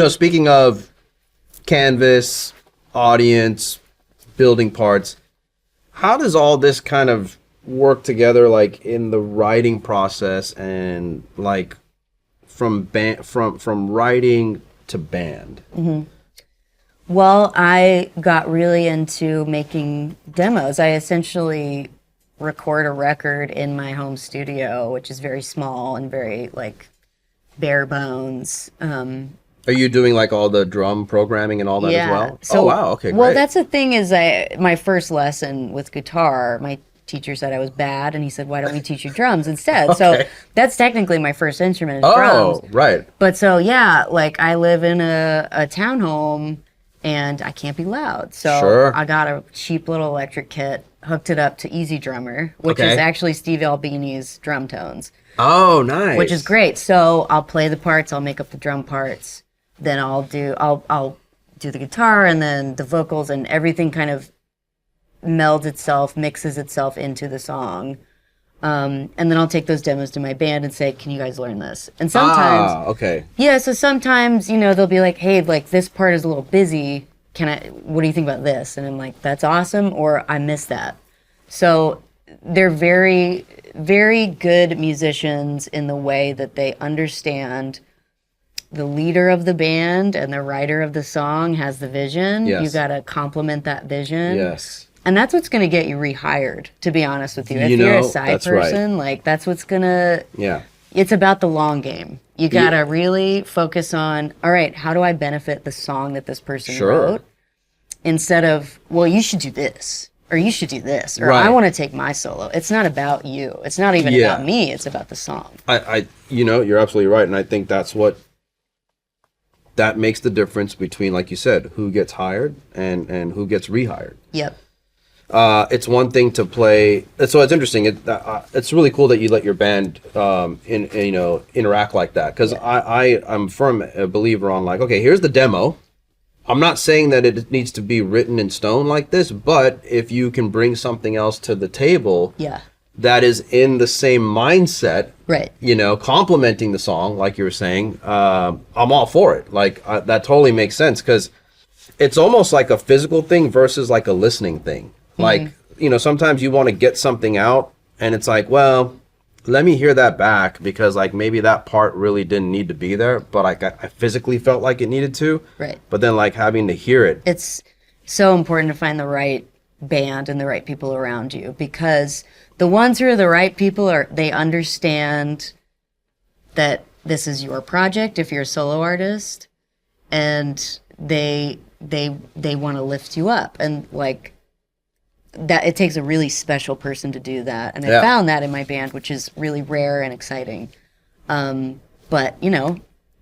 Speaking of canvas, audience, building parts, how does all this kind of work together, like in the writing process, and like from writing to band? Well, I got really into making demos. I essentially record a record in my home studio, which is very small and very like bare bones. Are you doing like all the drum programming and all that as well? So, oh wow, okay, great. Well, that's the thing is my first lesson with guitar, my teacher said I was bad, and he said, why don't we teach you drums instead? Okay. So that's technically my first instrument is drums. Oh, right. But so, yeah, like I live in a townhome, and I can't be loud. So Sure. I got a cheap little electric kit, hooked it up to Easy Drummer, which Okay. is actually Steve Albini's drum tones. Oh, nice. Which is great. So I'll play the parts, I'll make up the drum parts, then I'll do the guitar, and then the vocals, and everything kind of melds itself, mixes itself into the song. And then I'll take those demos to my band and say, can you guys learn this? And sometimes, okay. yeah, so sometimes, they'll be like, hey, like this part is a little busy. What do you think about this? And I'm like, that's awesome, or I missed that. So they're very, very good musicians in the way that they understand the leader of the band and the writer of the song has the vision. Yes. You got to complement that vision. Yes. And that's what's going to get you rehired, to be honest with you. If you're a side person, like that's what's going to... Yeah. It's about the long game. You got to really focus on, all right, how do I benefit the song that this person wrote? Instead of, well, you should do this, or you should do this, or I want to take my solo. It's not about you. It's not even about me. It's about the song. You're absolutely right. And I think that makes the difference between, like you said, who gets hired and who gets rehired. Yep. It's one thing to play. So it's interesting. It's really cool that you let your band, interact like that. Because I'm firm a believer on like, okay, here's the demo. I'm not saying that it needs to be written in stone like this, but if you can bring something else to the table, that is in the same mindset, right? Complementing the song, like you were saying, I'm all for it. Like that totally makes sense, because it's almost like a physical thing versus like a listening thing. Like, sometimes you want to get something out and it's like, well, let me hear that back, because like maybe that part really didn't need to be there, but I physically felt like it needed to. Right. But then like having to hear it. It's so important to find the right band and the right people around you, because the ones who are the right people they understand that this is your project if you're a solo artist, and they want to lift you up, and like that it takes a really special person to do that. And I found that in my band, which is really rare and exciting. But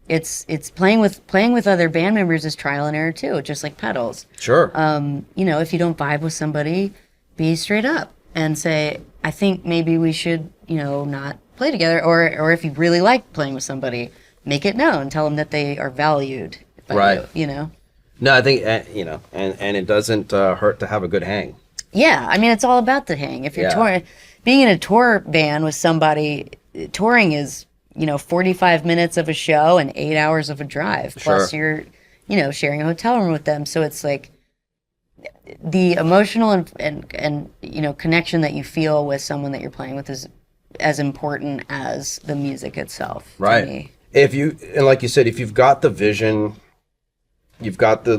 it's playing with other band members is trial and error too, just like pedals. Sure. If you don't vibe with somebody, be straight up and say, I think maybe we should, not play together. Or if you really like playing with somebody, make it known. Tell them that they are valued by you. No, I think, and it doesn't hurt to have a good hang. Yeah, I mean, it's all about the hang. If you're touring, being in a tour band with somebody, touring is, 45 minutes of a show and 8 hours of a drive. Plus you're, sharing a hotel room with them. So it's like the emotional and connection that you feel with someone that you're playing with is as important as the music itself. Right. To me. And like you said, if you've got the vision, you've got the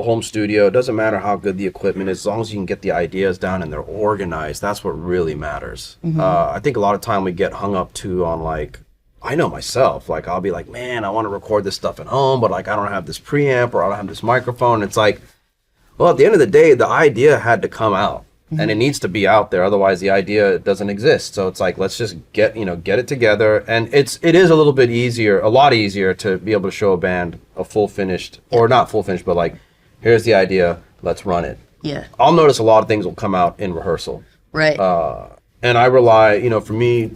home studio, it doesn't matter how good the equipment is, as long as you can get the ideas down and they're organized, that's what really matters. Mm-hmm. I think a lot of time we get hung up too on like, I know myself, like I'll be like, man, I want to record this stuff at home, but like I don't have this preamp or I don't have this microphone. It's like, well, at the end of the day, the idea had to come out. Mm-hmm. And it needs to be out there, otherwise the idea doesn't exist. So it's like, let's just get it together. And it is a lot easier to be able to show a band a full finished, or not full finished, but like, here's the idea, let's run it. Yeah. I'll notice a lot of things will come out in rehearsal. Right. And I rely, for me,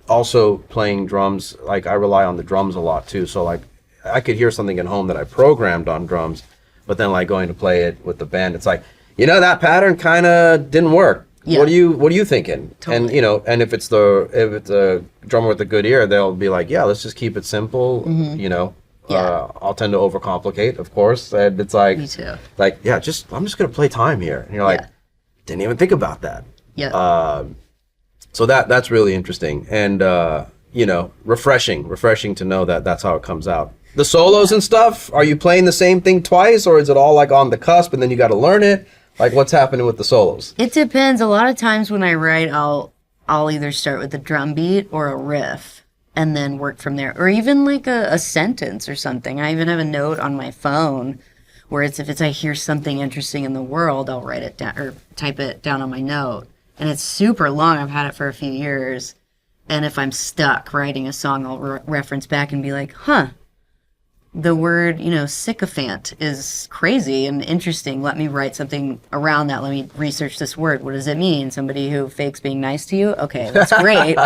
also playing drums, like I rely on the drums a lot too. So like, I could hear something at home that I programmed on drums, but then like going to play it with the band, it's like, that pattern kind of didn't work. Yeah. What are you thinking? Totally. And if it's a drummer with a good ear, they'll be like, yeah, let's just keep it simple. Mm-hmm. Yeah. I'll tend to overcomplicate, of course, and it's Me too. yeah, I'm just gonna play time here, and you're like, Yeah. didn't even think about that. Yeah. So that's really interesting, and refreshing to know that that's how it comes out. The solos and stuff, are you playing the same thing twice, or is it all like on the cusp and then you got to learn it? Like, what's happening with the solos? It depends. A lot of times when I write, I'll either start with a drum beat or a riff and then work from there, or even like a sentence or something. I even have a note on my phone where if I hear something interesting in the world, I'll write it down or type it down on my note. And it's super long. I've had it for a few years. And if I'm stuck writing a song, I'll reference back and be like, huh, the word, sycophant is crazy and interesting. Let me write something around that. Let me research this word. What does it mean? Somebody who fakes being nice to you? Okay, that's great.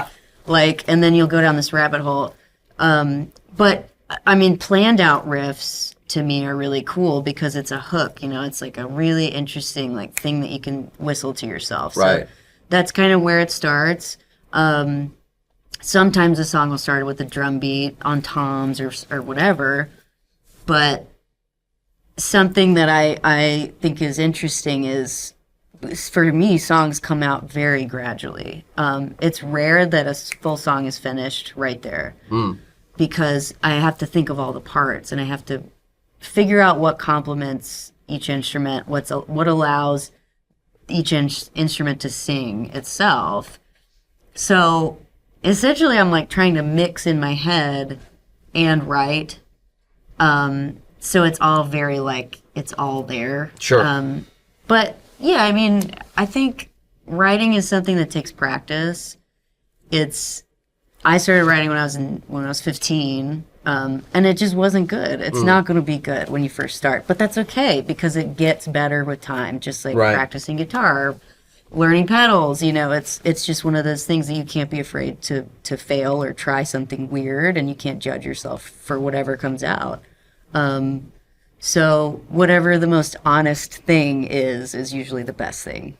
And then you'll go down this rabbit hole. But I mean, planned out riffs to me are really cool because it's a hook, it's like a really interesting thing that you can whistle to yourself. Right. So that's kind of where it starts. Sometimes a song will start with a drum beat on toms or whatever, but something that I think is interesting is, for me, songs come out very gradually. It's rare that a full song is finished right there because I have to think of all the parts and I have to figure out what complements each instrument, what allows each instrument to sing itself. So essentially, I'm trying to mix in my head and write. So it's all very it's all there. Sure. But yeah, I mean, I think writing is something that takes practice. I started writing when I was 15, and it just wasn't good. It's not going to be good when you first start, but that's okay because it gets better with time. Just like practicing guitar, learning pedals, it's just one of those things that you can't be afraid to fail or try something weird, and you can't judge yourself for whatever comes out. So whatever the most honest thing is usually the best thing.